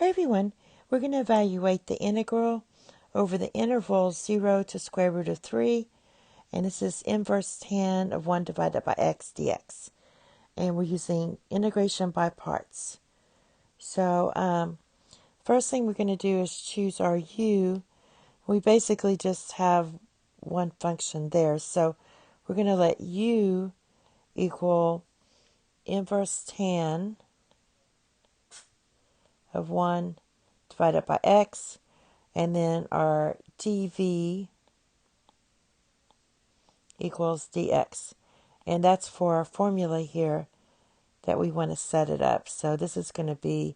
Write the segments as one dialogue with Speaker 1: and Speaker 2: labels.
Speaker 1: Hi everyone, we're going to evaluate the integral over the interval 0 to square root of 3, and this is inverse tan of 1 divided by x dx. And we're using integration by parts. So first thing we're going to do is choose our u. We basically just have one function there, so we're going to let u equal inverse tan of 1 divided by x, and then our dv equals dx. And that's for our formula here that we want to set it up. So this is going to be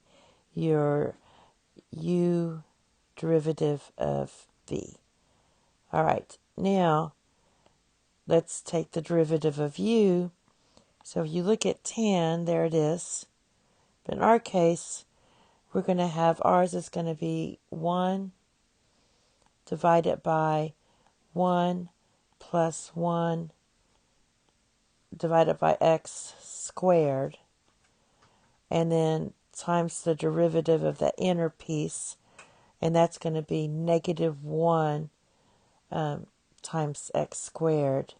Speaker 1: your u derivative of v. All right, now let's take the derivative of u. So if you look at tan, there it is. But in our case, we're going to have ours is going to be 1 divided by 1 plus 1 divided by x squared, and then times the derivative of the inner piece, and that's going to be negative 1 times x squared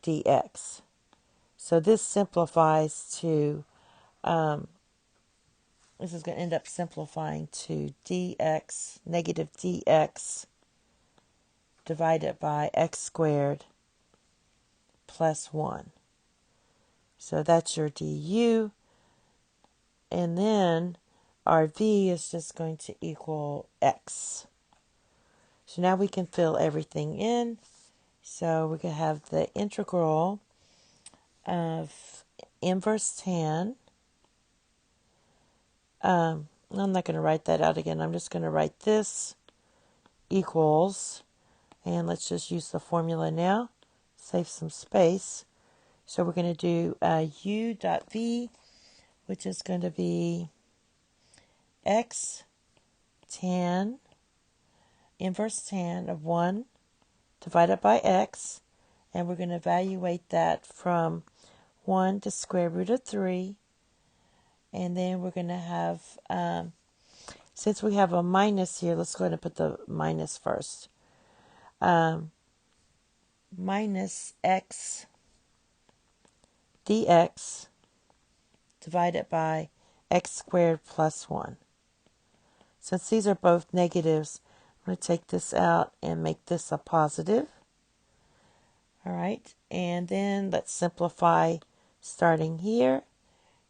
Speaker 1: dx. So this simplifies to, this is going to end up simplifying to dx, negative dx divided by x squared plus 1. So that's your du. And then our v is just going to equal x. So now we can fill everything in. So we're going to have the integral of inverse tan. I'm not going to write that out again. I'm just going to write this equals, and let's just use the formula now. Save some space. So we're going to do u dot v, which is going to be x tan, inverse tan of 1 divided by x, and we're going to evaluate that from 1 to square root of 3, and then we're going to have, since we have a minus here, let's go ahead and put the minus first. Minus x dx divided by x squared plus 1. Since these are both negatives, I'm going to take this out and make this a positive. All right, and then let's simplify starting here.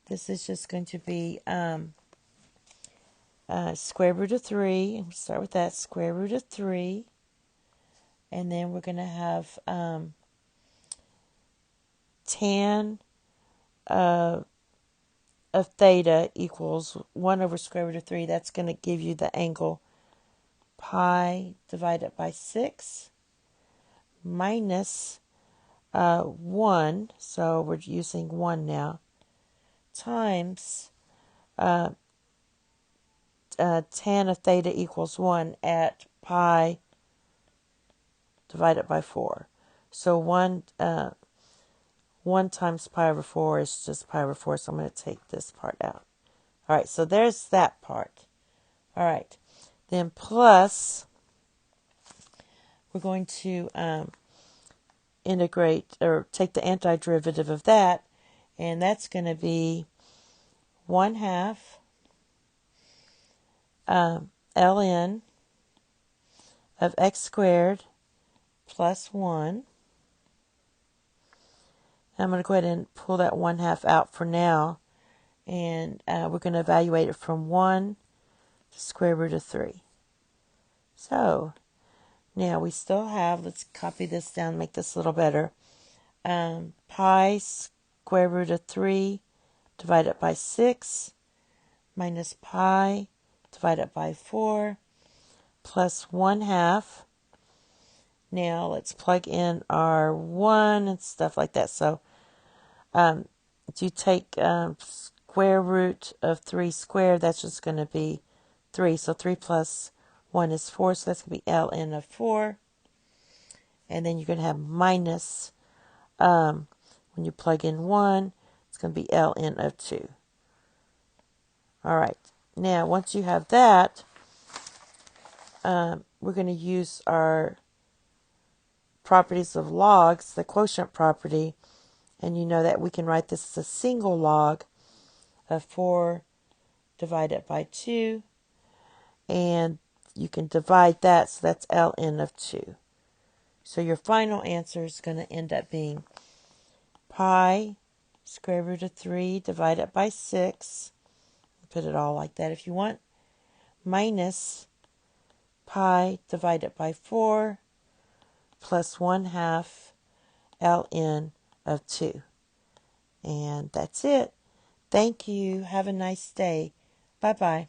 Speaker 1: This is just going to be square root of 3. We'll start with that, square root of 3. And then we're going to have tan of theta equals 1 over square root of 3. That's going to give you the angle pi divided by 6 minus 1. So we're using 1 now. Times tan of theta equals 1 at pi divided by 4. So 1 times pi over 4 is just pi over 4, so I'm going to take this part out. All right, so there's that part. All right, then plus, we're going to integrate, or take the antiderivative of that, and that's going to be 1/2 ln of x squared plus 1. I'm going to go ahead and pull that 1/2 out for now, and we're going to evaluate it from 1 to square root of 3. So now we still have, let's copy this down, make this a little better, pi square root of 3 divided by 6 minus pi divided by 4 plus 1/2. Now let's plug in our 1 and stuff like that. So if you take square root of 3 squared, that's just going to be 3. So 3 plus 1 is 4, so that's going to be ln of 4. And then you're going to have minus, when you plug in 1, it's going to be ln of 2. All right, Now, once you have that, we're going to use our properties of logs, the quotient property, and you know that we can write this as a single log of 4 divided by 2, and you can divide that, so that's ln of 2. So your final answer is going to end up being pi square root of 3 divided by 6, put it all like that if you want, minus pi divided by 4 plus 1/2 ln of 2. And that's it. Thank you. Have a nice day. Bye-bye.